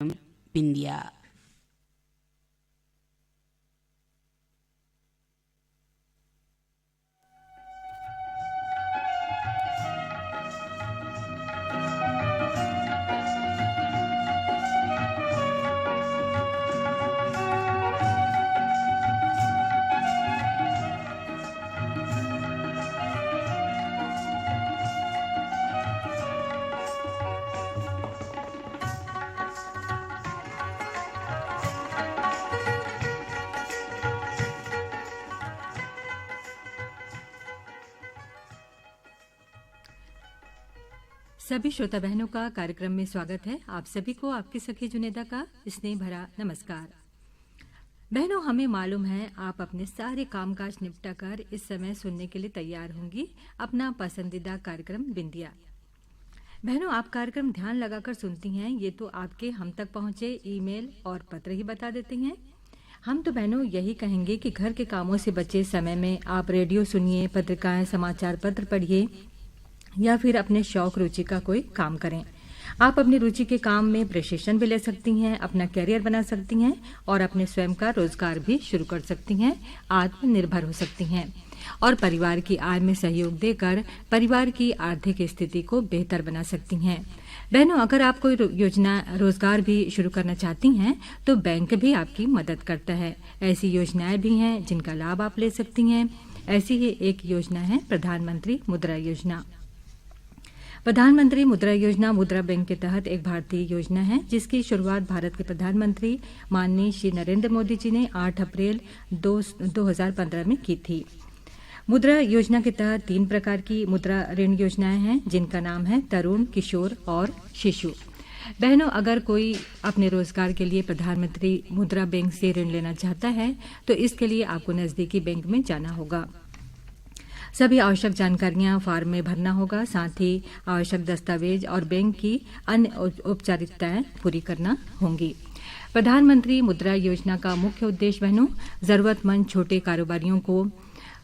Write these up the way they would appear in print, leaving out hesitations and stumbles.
India. सभी श्रोता बहनों का कार्यक्रम में स्वागत है। आप सभी को आपकी सखी जुनेदा का स्नेह भरा नमस्कार। बहनों, हमें मालूम है आप अपने सारे कामकाज निपटा कर इस समय सुनने के लिए तैयार होंगी अपना पसंदीदा कार्यक्रम बिंदिया। बहनों, आप कार्यक्रम ध्यान लगाकर सुनती हैं, ये तो आपके हम तक पहुंचे ईमेल और पत्र ही बता देते हैं। हम तो बहनों यही कहेंगे कि घर के कामों से बचे समय में आप रेडियो सुनिए, पत्रिकाएं, समाचार पत्र पढ़िए या फिर अपने शौक रुचि का कोई काम करें। आप अपनी रुचि के काम में प्रशिक्षण भी ले सकती हैं, अपना करियर बना सकती हैं और अपने स्वयं का रोजगार भी शुरू कर सकती हैं, आत्मनिर्भर हो सकती हैं और परिवार की आय में सहयोग देकर परिवार की आर्थिक स्थिति को बेहतर बना सकती हैं। बहनों, अगर आप कोई योजना रोजगार भी शुरू करना चाहती हैं तो बैंक भी आपकी मदद करता है। ऐसी योजनाएं भी हैं जिनका लाभ आप ले सकती हैं। ऐसी ही एक योजना है प्रधानमंत्री मुद्रा योजना। प्रधानमंत्री मुद्रा योजना मुद्रा बैंक के तहत एक भारतीय योजना है जिसकी शुरुआत भारत के प्रधानमंत्री माननीय श्री नरेंद्र मोदी जी ने 8 अप्रैल 2015 में की थी। मुद्रा योजना के तहत 3 प्रकार की मुद्रा ऋण योजनाएं हैं जिनका नाम है तरुण, किशोर और शिशु। बहनों, अगर कोई अपने रोजगार के लिए प्रधानमंत्री मुद्रा बैंक से ऋण लेना चाहता है तो इसके लिए आपको नजदीकी बैंक में जाना होगा। सभी आवश्यक जानकारियां फॉर्म में भरना होगा, साथ ही आवश्यक दस्तावेज और बैंक की अन्य औपचारिकताएं पूरी करना होंगी। प्रधानमंत्री मुद्रा योजना का मुख्य उद्देश्य बहनों जरूरतमंद छोटे कारोबारियों को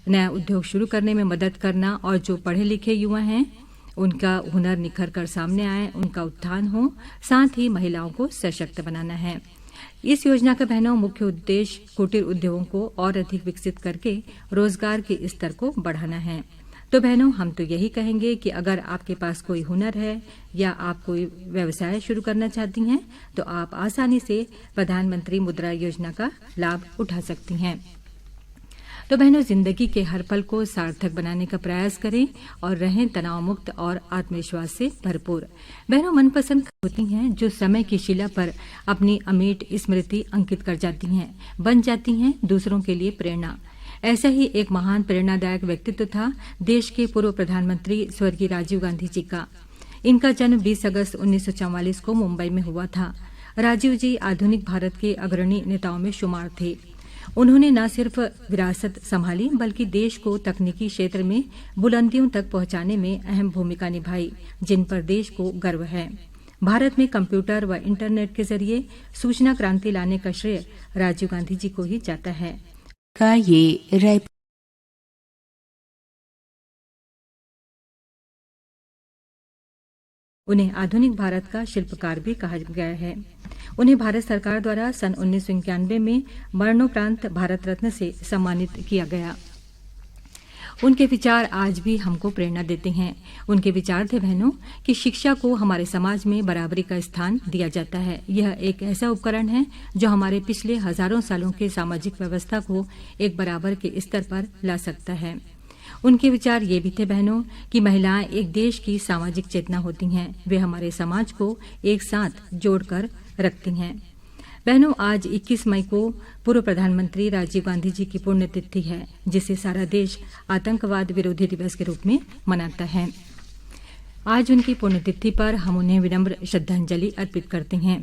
नया उद्योग शुरू करने में मदद करना और जो पढ़े लिखे युवा हैं उनका हुनर निखर कर सामने आए, उनका उत्थान हो, साथ ही महिलाओं को सशक्त बनाना है। इस योजना का बहनों मुख्य उद्देश्य कुटीर उद्योगों को और अधिक विकसित करके रोजगार के स्तर को बढ़ाना है। तो बहनों, हम तो यही कहेंगे कि अगर आपके पास कोई हुनर है या आप कोई व्यवसाय शुरू करना चाहती हैं तो आप आसानी से प्रधानमंत्री मुद्रा योजना का लाभ उठा सकती हैं। तो बहनों, जिंदगी के हर पल को सार्थक बनाने का प्रयास करें और रहें तनाव मुक्त और आत्मविश्वास से भरपूर। बहनों, मनपसंद होती हैं जो समय की शिला पर अपनी अमिट स्मृति अंकित कर जाती हैं, बन जाती हैं दूसरों के लिए प्रेरणा। ऐसा ही एक महान प्रेरणादायक व्यक्तित्व था देश के पूर्व प्रधानमंत्री स्वर्गीय राजीव गांधी जी का। इनका जन्म 20 अगस्त 1944 को मुंबई में हुआ था। राजीव जी आधुनिक भारत के अग्रणी नेताओं में शुमार थे। उन्होंने न सिर्फ विरासत संभाली बल्कि देश को तकनीकी क्षेत्र में बुलंदियों तक पहुंचाने में अहम भूमिका निभाई, जिन पर देश को गर्व है। भारत में कंप्यूटर व इंटरनेट के जरिए सूचना क्रांति लाने का श्रेय राजीव गांधी जी को ही जाता है। उन्हें आधुनिक भारत का शिल्पकार भी कहा गया है। उन्हें भारत सरकार द्वारा सन 1991 में मरणोपरांत भारत रत्न से सम्मानित किया गया। उनके विचार आज भी हमको प्रेरणा देते हैं। उनके विचार थे बहनों कि शिक्षा को हमारे समाज में बराबरी का स्थान दिया जाता है। यह एक ऐसा उपकरण है जो हमारे पिछले हजारों सालों के सामाजिक व्यवस्था को एक बराबर के स्तर पर ला सकता है। उनके विचार ये भी थे बहनों कि महिलाएं एक देश की सामाजिक चेतना होती हैं, वे हमारे समाज को एक साथ जोड़कर रखती हैं। बहनों, आज 21 मई को पूर्व प्रधानमंत्री राजीव गांधी जी की पुण्यतिथि है, जिसे सारा देश आतंकवाद विरोधी दिवस के रूप में मनाता है। आज उनकी पुण्यतिथि पर हम उन्हें विनम्र श्रद्धांजलि अर्पित करते हैं।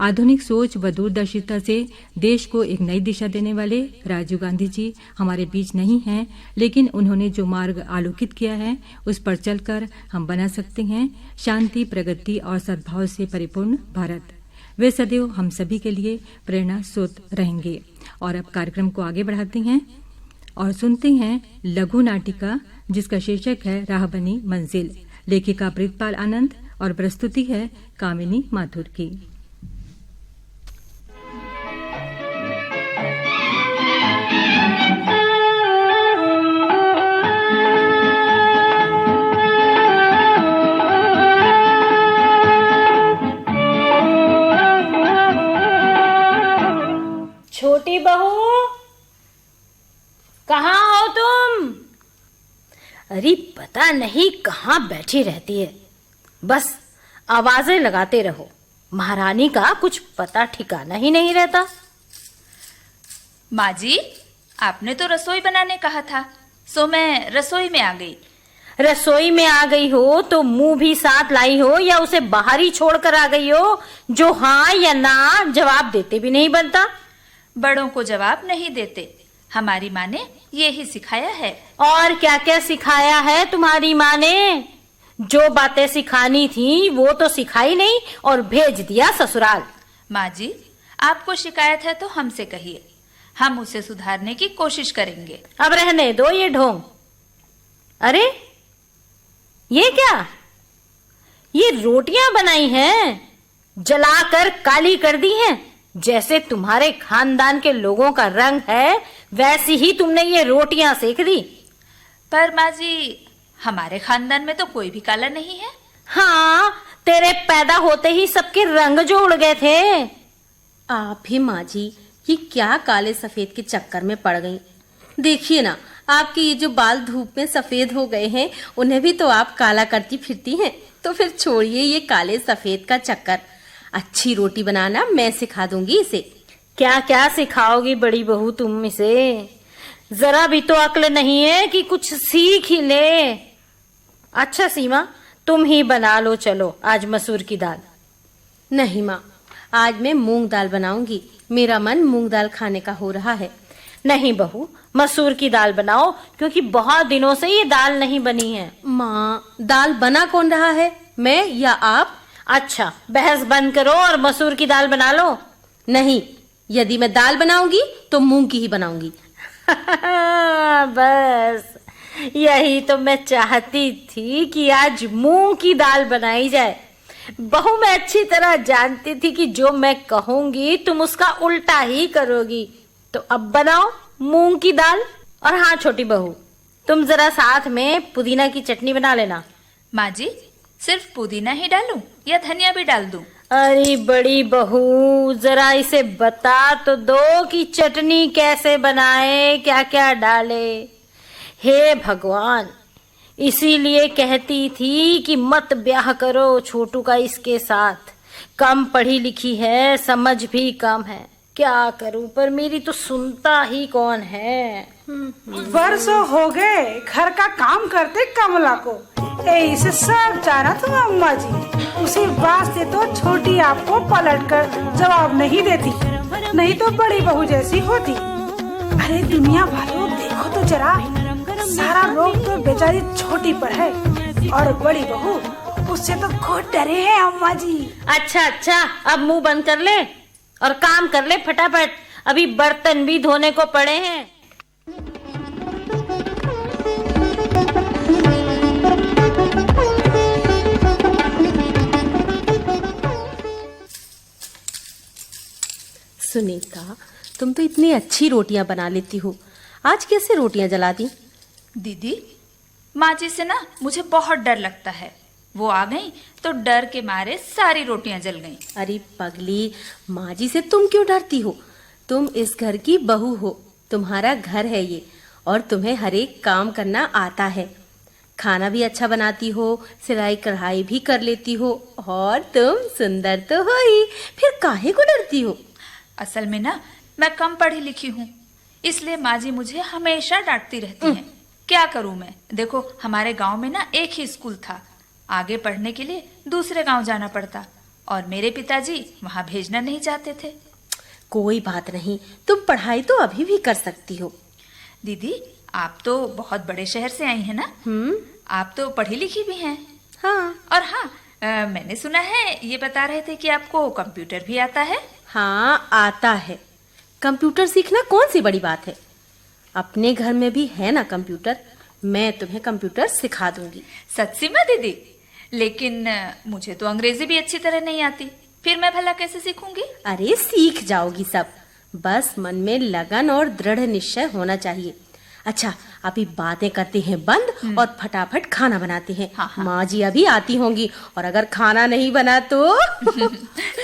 आधुनिक सोच व दूरदर्शिता से देश को एक नई दिशा देने वाले राजीव गांधी जी हमारे बीच नहीं हैं, लेकिन उन्होंने जो मार्ग आलोकित किया है उस पर चलकर हम बना सकते हैं शांति, प्रगति और सद्भाव से परिपूर्ण भारत। वे सदैव हम सभी के लिए प्रेरणा स्रोत रहेंगे। और अब कार्यक्रम को आगे बढ़ाते हैं और सुनते हैं लघु नाटिका जिसका शीर्षक है राह बनी मंजिल। लेखिका प्रीतपाल आनंद और प्रस्तुति है कामिनी माथुर की। छोटी बहू, कहाँ हो तुम? अरे पता नहीं कहाँ बैठी रहती है, बस आवाजें लगाते रहो। महारानी का कुछ पता ठिकाना ही नहीं रहता। माँ जी, आपने तो रसोई बनाने कहा था, सो मैं रसोई में आ गई। रसोई में आ गई हो तो मुंह भी साथ लाई हो या उसे बाहर ही छोड़ कर आ गई हो, जो हाँ या ना जवाब देते भी नहीं बनता। बड़ों को जवाब नहीं देते, हमारी माँ ने यही सिखाया है। और क्या क्या सिखाया है तुम्हारी माँ ने? जो बातें सिखानी थी वो तो सिखाई नहीं और भेज दिया ससुराल। माँ जी, आपको शिकायत है तो हमसे कहिए, हम उसे सुधारने की कोशिश करेंगे। अब रहने दो ये ढोंग। अरे ये क्या? ये रोटियां बनाई हैं, जलाकर काली कर दी हैं। जैसे तुम्हारे खानदान के लोगों का रंग है वैसी ही तुमने ये रोटियां सेक दी। पर माँ जी, हमारे खानदान में तो कोई भी काला नहीं है। हाँ, तेरे पैदा होते ही सबके रंग जो उड़ गए थे। आप भी माँ जी, ये क्या काले सफेद के चक्कर में पड़ गई? देखिए ना, आपके ये जो बाल धूप में सफेद हो गए हैं, उन्हें भी तो आप काला करती फिरती हैं। तो फिर छोड़िए ये काले सफेद का चक्कर। अच्छी रोटी बनाना मैं सिखा दूंगी इसे। क्या क्या सिखाओगी बड़ी बहू तुम इसे? जरा भी तो अक्ल नहीं है कि कुछ सीख ही ले। अच्छा सीमा, तुम ही बना लो चलो आज मसूर की दाल। नहीं माँ, आज मैं मूंग दाल बनाऊंगी। मेरा मन मूंग दाल खाने का हो रहा है। नहीं बहू, मसूर की दाल बनाओ, क्योंकि बहुत दिनों से ये दाल नहीं बनी है। माँ, दाल बना कौन रहा है, मैं या आप? अच्छा, बहस बंद करो और मसूर की दाल बना लो। नहीं, यदि मैं दाल बनाऊंगी तो मूंग की ही बनाऊंगी। बस यही तो मैं चाहती थी कि आज मूंग की दाल बनाई जाए। बहू, मैं अच्छी तरह जानती थी कि जो मैं कहूंगी तुम उसका उल्टा ही करोगी। तो अब बनाओ मूंग की दाल। और हाँ छोटी बहू, तुम जरा साथ में पुदीना की चटनी बना लेना। माँ जी, सिर्फ पुदीना ही डालूं या धनिया भी डाल दूं? अरे बड़ी बहू, जरा इसे बता तो दो कि चटनी कैसे बनाए, क्या क्या डाले। हे भगवान, इसीलिए कहती थी कि मत ब्याह करो छोटू का इसके साथ। कम पढ़ी लिखी है, समझ भी कम है। क्या करूं, पर मेरी तो सुनता ही कौन है। बरसों हो गए घर का काम करते कमला को, इसे सब जाना तुम अम्मा जी। उसी वास्ते तो छोटी आपको पलट कर जवाब नहीं देती, नहीं तो बड़ी बहू जैसी होती। अरे दुनिया वालों, देखो तो जरा, सारा रोग तो बेचारी छोटी पर है और बड़ी बहू उससे तो खुद डरे हैं अम्मा जी। अच्छा अच्छा, अब मुंह बंद कर ले और काम कर ले फटाफट, अभी बर्तन भी धोने को पड़े हैं। सुनीता, तुम तो इतनी अच्छी रोटियां बना लेती हो, आज कैसे रोटियां जला दी? दीदी, माँ जी से ना मुझे बहुत डर लगता है। वो आ गई तो डर के मारे सारी रोटियां जल गईं। अरे पगली, माँ जी से तुम क्यों डरती हो? तुम इस घर की बहू हो, तुम्हारा घर है ये, और तुम्हें हर एक काम करना आता है। खाना भी अच्छा बनाती हो, सिलाई कढ़ाई भी कर लेती हो, और तुम सुंदर तो हो ही, फिर काहे को डरती हो? असल में ना मैं कम पढ़ी लिखी हूँ, इसलिए माँ जी मुझे हमेशा डांटती रहती हैं। क्या करूँ मैं? देखो, हमारे गांव में ना एक ही स्कूल था, आगे पढ़ने के लिए दूसरे गांव जाना पड़ता, और मेरे पिताजी वहां भेजना नहीं चाहते थे। कोई बात नहीं, तुम पढ़ाई तो अभी भी कर सकती हो। दीदी, आप तो बहुत बड़े शहर से आई हैं ना? आप तो पढ़ी लिखी भी हैं। हाँ। और हाँ, मैंने सुना है, ये बता रहे थे कि आपको कंप्यूटर भी आता है। हाँ, आता है। कंप्यूटर सीखना कौन सी बड़ी बात है? अपने घर में भी है ना कंप्यूटर, मैं तुम्हें कंप्यूटर सिखा दूंगी। सच्ची में दीदी? लेकिन मुझे तो अंग्रेजी भी अच्छी तरह नहीं आती, फिर मैं भला कैसे सीखूंगी? अरे सीख जाओगी सब, बस मन में लगन और दृढ़ निश्चय होना चाहिए। अच्छा, अभी बातें करते हैं बंद और फटाफट खाना बनाते हैं। हाँ, हाँ। माँ जी अभी आती होंगी और अगर खाना नहीं बना तो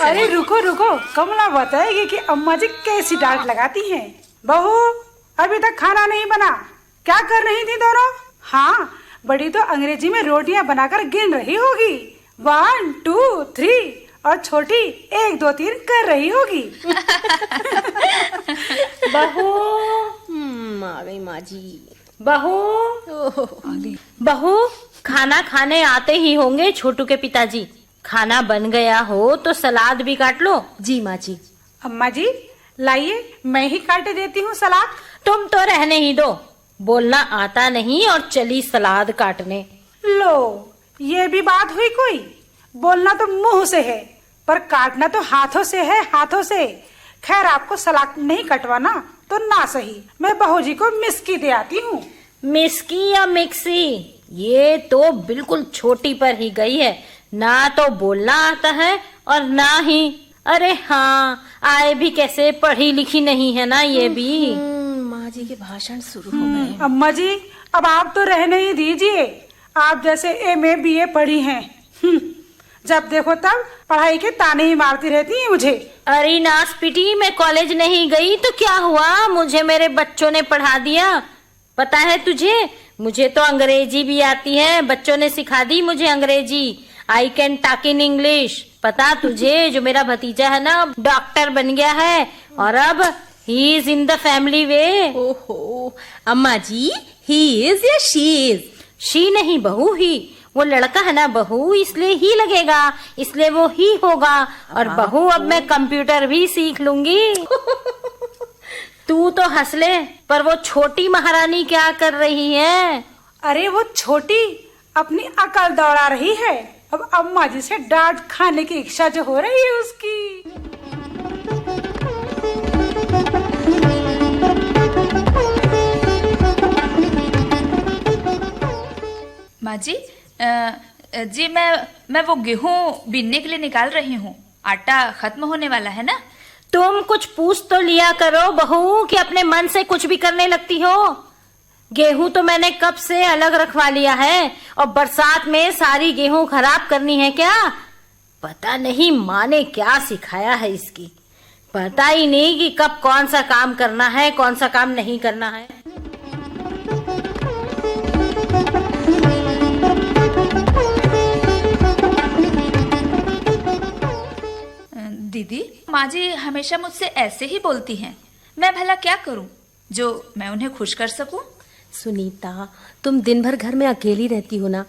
अरे रुको रुको, कमला बताएगी कि अम्मा जी कैसी डांट लगाती हैं। बहू, अभी तक खाना नहीं बना, क्या कर रही थी दोनों? हाँ, बड़ी तो अंग्रेजी में रोटियां बनाकर गिन रही होगी, 1 2 3, और छोटी 1 2 3 कर रही होगी। बहू, आ गई माँ जी। बहू, बहू, खाना खाने आते ही होंगे छोटू के पिताजी। खाना बन गया हो तो सलाद भी काट लो। जी माँ जी। अम्मा जी लाइए, मैं ही काट देती हूँ सलाद। तुम तो रहने ही दो, बोलना आता नहीं और चली सलाद काटने। लो, ये भी बात हुई कोई? बोलना तो मुंह से है, पर काटना तो हाथों से है, हाथों से। खैर, आपको सलाद नहीं कटवाना तो ना सही, मैं बहू जी को मिस्की दे आती हूँ। मिस्की या मिक्सी, ये तो बिल्कुल छोटी पर ही गई है। ना तो बोलना आता है और ना ही, अरे हाँ, आए भी कैसे, पढ़ी लिखी नहीं है ना ये भी। माँ जी के भाषण शुरू हो गए। अम्मा जी, अब आप तो रहने ही दीजिए, आप जैसे MA BA पढ़ी हैं। जब देखो तब पढ़ाई के ताने ही मारती रहती हैं मुझे। अरे नासपिटी, मैं कॉलेज नहीं गई तो क्या हुआ, मुझे मेरे बच्चों ने पढ़ा दिया। पता है तुझे, मुझे तो अंग्रेजी भी आती है, बच्चों ने सिखा दी मुझे अंग्रेजी। I can talk in English. पता तुझे, जो मेरा भतीजा है ना, डॉक्टर बन गया है और अब he is in the family way. ओहो अम्मा जी, ही इज या शी इज? शी नहीं बहू, ही। वो लड़का है ना बहू, इसलिए ही लगेगा, इसलिए वो ही होगा। और बहू, अब मैं कंप्यूटर भी सीख लूंगी। तू तो हंस ले, पर वो छोटी महारानी क्या कर रही है? अरे वो छोटी अपनी अकल दौड़ा रही है, अब अम्मा जी से डांट खाने की इच्छा जो हो रही है उसकी। माँ जी, जी मैं वो गेहूं बीनने के लिए निकाल रही हूँ। आटा खत्म होने वाला है ना। तुम कुछ पूछ तो लिया करो बहू, कि अपने मन से कुछ भी करने लगती हो। गेहूं तो मैंने कब से अलग रखवा लिया है, और बरसात में सारी गेहूं खराब करनी है क्या? पता नहीं माँ ने क्या सिखाया है इसकी, पता ही नहीं कि कब कौन सा काम करना है, कौन सा काम नहीं करना है। दीदी, माँ जी हमेशा मुझसे ऐसे ही बोलती हैं। मैं भला क्या करूं जो मैं उन्हें खुश कर सकूं? सुनीता, तुम दिन भर घर में अकेली रहती हो ना।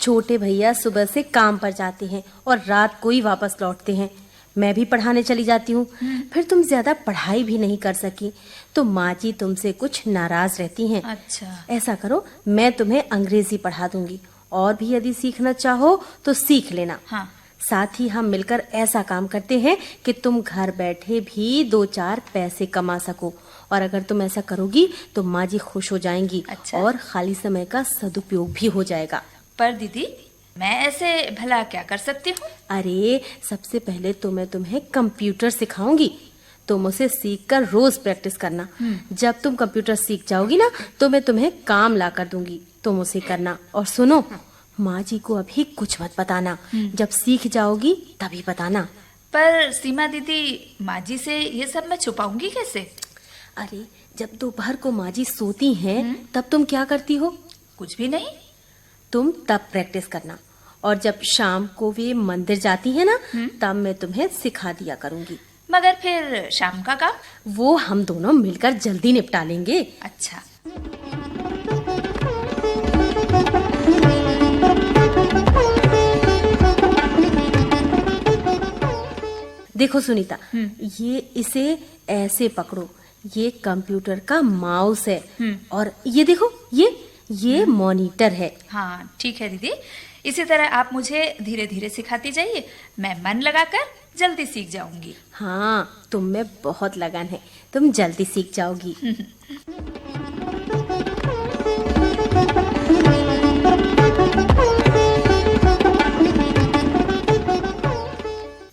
छोटे भैया सुबह से काम पर जाते हैं और रात को ही वापस लौटते हैं। मैं भी पढ़ाने चली जाती हूँ, फिर तुम ज्यादा पढ़ाई भी नहीं कर सकी तो माँ जी तुमसे कुछ नाराज रहती हैं। अच्छा, ऐसा करो, मैं तुम्हें अंग्रेजी पढ़ा दूंगी, और भी यदि सीखना चाहो तो सीख लेना। हाँ। साथ ही हम मिलकर ऐसा काम करते हैं कि तुम घर बैठे भी 2-4 पैसे कमा सको, और अगर तुम ऐसा करोगी तो माँ जी खुश हो जाएंगी। अच्छा। और खाली समय का सदुपयोग भी हो जाएगा। पर दीदी, मैं ऐसे भला क्या कर सकती हूँ? अरे, सबसे पहले तो मैं तुम्हें कंप्यूटर सिखाऊंगी, तुम उसे सीखकर रोज प्रैक्टिस करना। जब तुम कंप्यूटर सीख जाओगी ना तो मैं तुम्हें काम ला कर दूंगी, तुम उसे करना। और सुनो, माँ जी को अभी कुछ मत बताना, जब सीख जाओगी तभी बताना। पर सीमा दीदी, माँ जी से ये सब मैं छुपाऊंगी कैसे? अरे, जब दोपहर को माँ जी सोती हैं तब तुम क्या करती हो? कुछ भी नहीं। तुम तब प्रैक्टिस करना, और जब शाम को वे मंदिर जाती है ना तब मैं तुम्हें सिखा दिया करूंगी। मगर फिर शाम का काम? वो हम दोनों मिलकर जल्दी निपटा लेंगे। अच्छा। देखो सुनीता, ये इसे ऐसे पकड़ो, ये कंप्यूटर का माउस है, और ये देखो, ये मॉनिटर है। हाँ ठीक है दीदी, इसी तरह आप मुझे धीरे धीरे सिखाती जाइए, मैं मन लगाकर जल्दी सीख जाऊंगी। हाँ, तुम में बहुत लगन है, तुम जल्दी सीख जाओगी।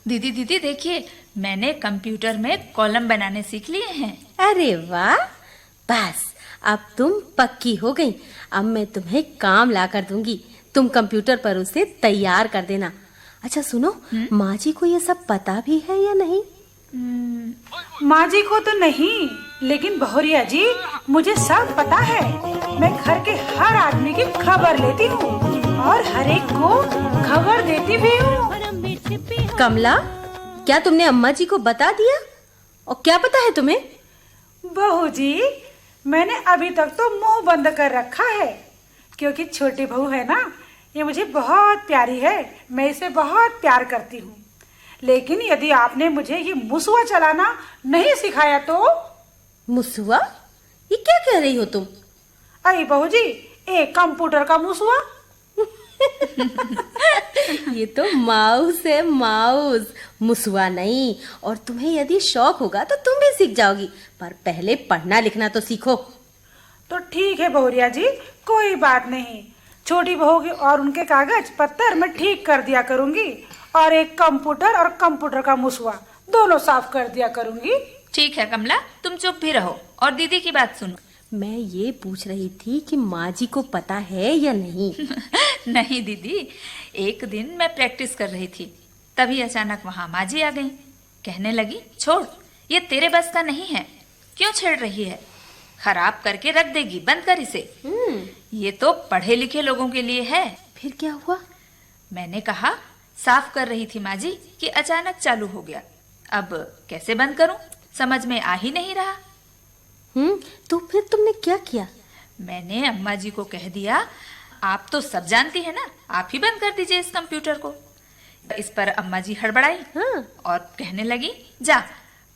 दीदी दीदी देखिए, मैंने कंप्यूटर में कॉलम बनाने सीख लिए हैं। अरे वाह, बस अब तुम पक्की हो गई। अब मैं तुम्हें काम ला कर दूंगी, तुम कंप्यूटर पर उसे तैयार कर देना। अच्छा सुनो, माँ जी को ये सब पता भी है या नहीं? माँ जी को तो नहीं, लेकिन बहुरिया जी मुझे सब पता है। मैं घर के हर आदमी की खबर लेती हूँ और हर एक को खबर देती भी हूँ। कमला, क्या तुमने अम्मा जी को बता दिया? और क्या पता है तुम्हें? बहू जी, मैंने अभी तक तो मुंह बंद कर रखा है, क्योंकि छोटी बहू है ना, ये मुझे बहुत प्यारी है, मैं इसे बहुत प्यार करती हूँ। लेकिन यदि आपने मुझे ये मुसुआ चलाना नहीं सिखाया तो? मुसुआ? ये क्या कह रही हो तुम? अरे बहू जी, एक कंप्यूटर का मुसुआ। ये तो माउस है, माउस, मुसुआ नहीं। और तुम्हें यदि शौक होगा तो तुम भी सीख जाओगी, पर पहले पढ़ना लिखना तो सीखो। तो ठीक है बहुरिया जी, कोई बात नहीं। छोटी बहू के और उनके कागज पत्तर मैं ठीक कर दिया करूंगी, और एक कंप्यूटर और कंप्यूटर का मुसुआ दोनों साफ कर दिया करूंगी। ठीक है कमला, तुम चुप भी रहो और दीदी की बात सुनो। मैं ये पूछ रही थी कि माँ जी को पता है या नहीं? नहीं दीदी, एक दिन मैं प्रैक्टिस कर रही थी, तभी अचानक वहाँ माँ जी आ गई। कहने लगी, छोड़, ये तेरे बस का नहीं है, क्यों छेड़ रही है, खराब करके रख देगी, बंद कर इसे, ये तो पढ़े लिखे लोगों के लिए है। फिर क्या हुआ? मैंने कहा, साफ कर रही थी माँ जी कि अचानक चालू हो गया, अब कैसे बंद करूं, समझ में आ ही नहीं रहा। तो फिर तुमने क्या किया? मैंने अम्मा जी को कह दिया, आप तो सब जानती है ना, आप ही बंद कर दीजिए इस कंप्यूटर को। इस पर अम्मा जी हड़बड़ाई और कहने लगी, जा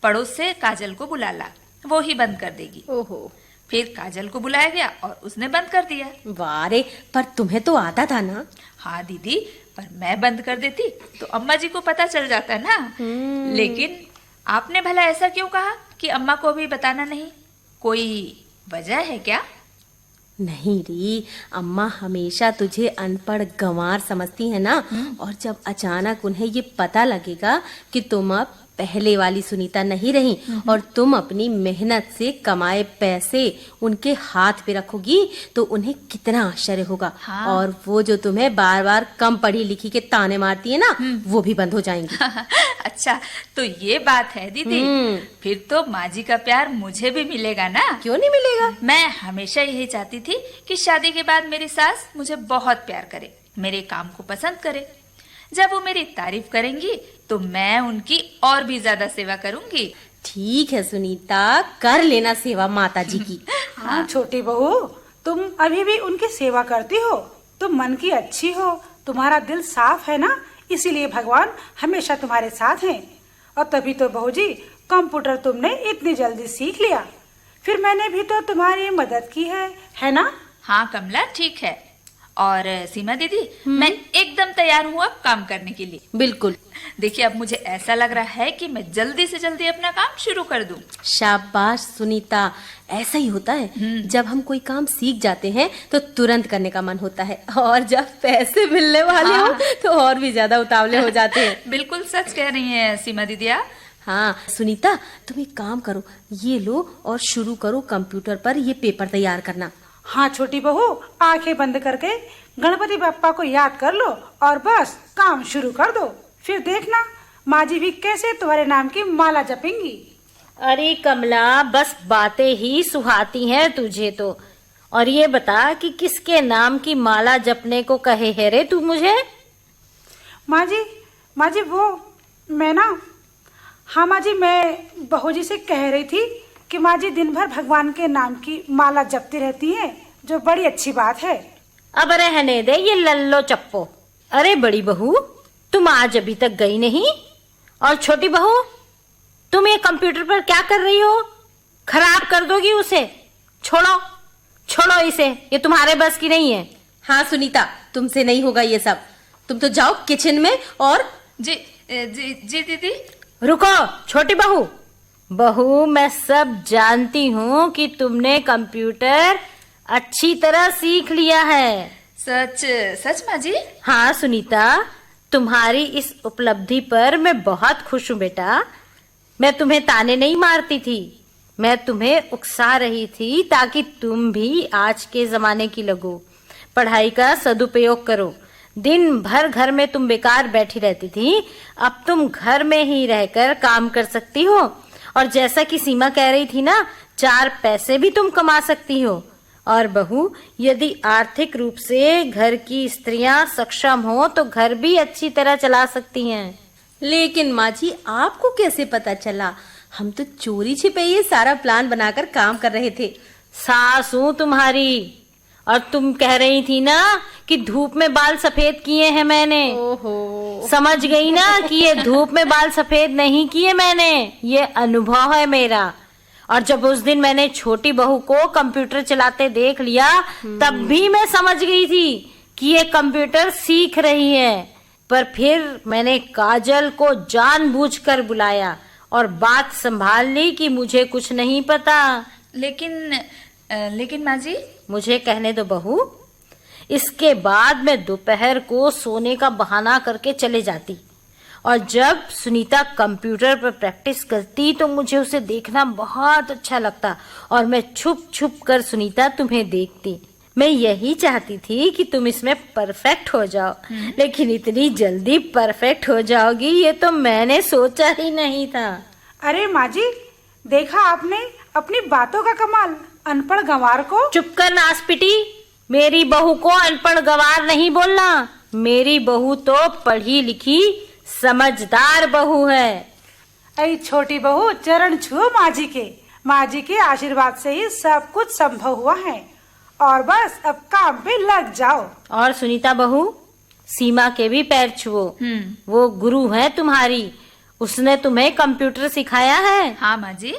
पड़ोस से काजल को बुला ला, वो ही बंद कर देगी। ओहो। फिर काजल को बुलाया गया और उसने बंद कर दिया। वाह रे, पर तुम्हें तो आता था ना? हाँ दीदी, पर मैं बंद कर देती तो अम्मा जी को पता चल जाता ना। लेकिन आपने भला ऐसा क्यों कहा कि अम्मा को भी बताना नहीं? कोई वजह है क्या? नहीं री, अम्मा हमेशा तुझे अनपढ़ गंवार समझती है ना, और जब अचानक उन्हें ये पता लगेगा कि तुम अब पहले वाली सुनीता नहीं रही और तुम अपनी मेहनत से कमाए पैसे उनके हाथ पे रखोगी, तो उन्हें कितना आश्चर्य होगा। हाँ। और वो जो तुम्हें बार बार कम पढ़ी लिखी के ताने मारती है ना, वो भी बंद हो जाएंगी। अच्छा, तो ये बात है दीदी, फिर तो माँ जी का प्यार मुझे भी मिलेगा ना? क्यों नहीं मिलेगा? मैं हमेशा यही चाहती थी कि शादी के बाद मेरी सास मुझे बहुत प्यार करे, मेरे काम को पसंद करे। जब वो मेरी तारीफ करेंगी तो मैं उनकी और भी ज्यादा सेवा करूंगी। ठीक है सुनीता, कर लेना सेवा माता जी की। हाँ छोटी बहू, तुम अभी भी उनकी सेवा करती हो, तुम मन की अच्छी हो, तुम्हारा दिल साफ है ना, इसीलिए भगवान हमेशा तुम्हारे साथ हैं। और तभी तो बहू जी कंप्यूटर तुमने इतनी जल्दी सीख लिया, फिर मैंने भी तो तुम्हारी मदद की है ना? हाँ कमला, ठीक है। और सीमा दीदी, मैं एकदम तैयार हूँ अब काम करने के लिए। बिल्कुल। देखिए, अब मुझे ऐसा लग रहा है कि मैं जल्दी से जल्दी अपना काम शुरू कर दूं। शाबाश सुनीता, ऐसा ही होता है। जब हम कोई काम सीख जाते हैं तो तुरंत करने का मन होता है, और जब पैसे मिलने वाले हो तो और भी ज्यादा उतावले हो जाते हैं। बिल्कुल सच कह रही हैं सीमा दीदी आप। हाँ सुनीता, तुम एक काम करो, ये लो और शुरू करो कंप्यूटर पर ये पेपर तैयार करना। हाँ छोटी बहू, आंखें बंद करके गणपति बप्पा को याद कर लो और बस काम शुरू कर दो, फिर देखना माँ जी भी कैसे तुम्हारे नाम की माला जपेंगी। अरे कमला, बस बातें ही सुहाती हैं तुझे तो। और ये बता कि किसके नाम की माला जपने को कहे है रे तू मुझे? माँ जी वो मैं ना, हाँ माँ जी, मैं बहू जी से कह रही थी कि माँ जी दिन भर भगवान के नाम की माला जपती रहती हैं, जो बड़ी अच्छी बात है। अब रहने दे ये लल्लो चप्पो। अरे बड़ी बहू, तुम आज अभी तक गई नहीं, और छोटी बहू तुम ये कंप्यूटर पर क्या कर रही हो? खराब कर दोगी उसे। छोड़ो छोड़ो इसे, ये तुम्हारे बस की नहीं है। हाँ सुनीता, तुमसे नहीं होगा ये सब, तुम तो जाओ किचन में। और जी जी जी दीदी। रुको छोटी बहू, बहू मैं सब जानती हूँ कि तुमने कंप्यूटर अच्छी तरह सीख लिया है। सच सच माँ जी? हाँ सुनीता, तुम्हारी इस उपलब्धि पर मैं बहुत खुश हूँ बेटा। मैं तुम्हें ताने नहीं मारती थी, मैं तुम्हें उकसा रही थी ताकि तुम भी आज के जमाने की लगो। पढ़ाई का सदुपयोग करो। दिन भर घर में तुम बेकार बैठी रहती थी, अब तुम घर में ही रहकर काम कर सकती हो। और जैसा कि सीमा कह रही थी ना, 4 पैसे भी तुम कमा सकती हो। और बहू, यदि आर्थिक रूप से घर की स्त्रियां सक्षम हो तो घर भी अच्छी तरह चला सकती हैं। लेकिन माँ जी, आपको कैसे पता चला? हम तो चोरी छिपे ये सारा प्लान बनाकर काम कर रहे थे। सास हूं तुम्हारी, और तुम कह रही थी ना कि धूप में बाल सफेद किए हैं मैंने। ओहो, समझ गई ना कि ये धूप में बाल सफेद नहीं किए मैंने, ये अनुभव है मेरा। और जब उस दिन मैंने छोटी बहू को कंप्यूटर चलाते देख लिया, तब भी मैं समझ गई थी कि ये कंप्यूटर सीख रही है। पर फिर मैंने काजल को जानबूझकर बुलाया और बात संभाल ली कि मुझे कुछ नहीं पता। लेकिन माँ जी, मुझे कहने दो बहू। इसके बाद मैं दोपहर को सोने का बहाना करके चले जाती, और जब सुनीता कंप्यूटर पर प्रैक्टिस करती तो मुझे उसे देखना बहुत अच्छा लगता, और मैं छुप छुप कर सुनीता तुम्हें देखती। मैं यही चाहती थी कि तुम इसमें परफेक्ट हो जाओ, लेकिन इतनी जल्दी परफेक्ट हो जाओगी ये तो मैंने सोचा ही नहीं था। अरे माँ जी, देखा आपने अपनी बातों का कमाल। अनपढ़ गंवार को। चुप कर नासपिटी, मेरी बहू को अनपढ़ गंवार नहीं बोलना। मेरी बहू तो पढ़ी लिखी समझदार बहू है। ऐ छोटी बहू, चरण छुओ माँ जी के आशीर्वाद से ही सब कुछ संभव हुआ है, और बस अब काम पे लग जाओ। और सुनीता बहू, सीमा के भी पैर छुओ। वो गुरु है तुम्हारी, उसने तुम्हें कंप्यूटर सिखाया है। हाँ माँ जी।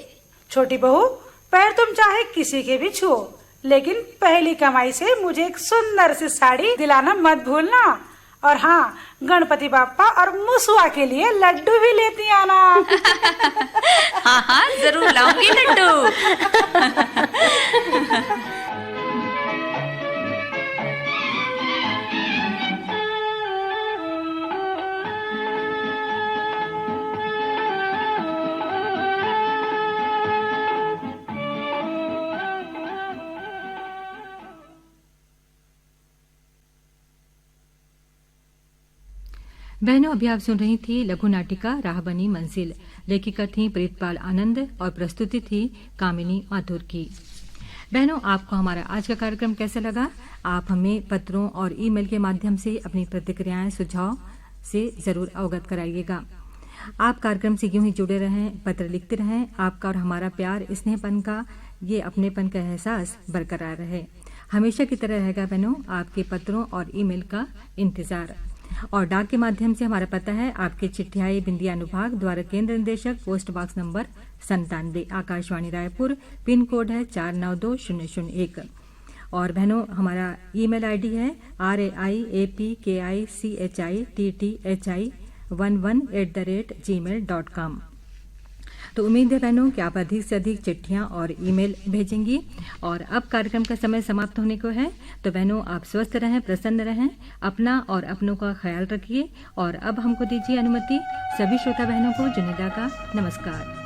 छोटी बहू, पैर तुम चाहे किसी के भी छुओ, लेकिन पहली कमाई से मुझे एक सुंदर सी साड़ी दिलाना मत भूलना। और हाँ, गणपति बापा और मुसवा के लिए लड्डू भी लेती आना। हाँ हाँ, जरूर लाऊंगी लड्डू। बहनों, अभी आप सुन रही थी लघु नाटिका राह बनी मंजिल। लेखिका थी प्रीतपाल आनंद और प्रस्तुति थी कामिनी माथुर की। बहनों, आपको हमारा आज का कार्यक्रम कैसा लगा? आप हमें पत्रों और ईमेल के माध्यम से अपनी प्रतिक्रियाएं, सुझाव से जरूर अवगत कराइएगा। आप कार्यक्रम से यूं ही जुड़े रहें, पत्र लिखते रहें। आपका और हमारा प्यार, स्नेहपन का, ये अपनेपन का एहसास बरकरार रहे। हमेशा की तरह रहेगा बहनों आपके पत्रों और ईमेल का इंतजार। और डाक के माध्यम से हमारा पता है आपके चिट्ठियाई बिंदिया अनुभाग, द्वारा केंद्र निदेशक, post box number 97, Akashvani Raipur, pin code है 492001। और बहनों, हमारा ईमेल आईडी है RAIAPKICHITTHI11@gmail.com। तो उम्मीद है बहनों कि आप अधिक से अधिक चिट्ठियां और ईमेल भेजेंगी। और अब कार्यक्रम का समय समाप्त होने को है, तो बहनों आप स्वस्थ रहें, प्रसन्न रहें, अपना और अपनों का ख्याल रखिए। और अब हमको दीजिए अनुमति। सभी श्रोता बहनों को जुनेदा का नमस्कार।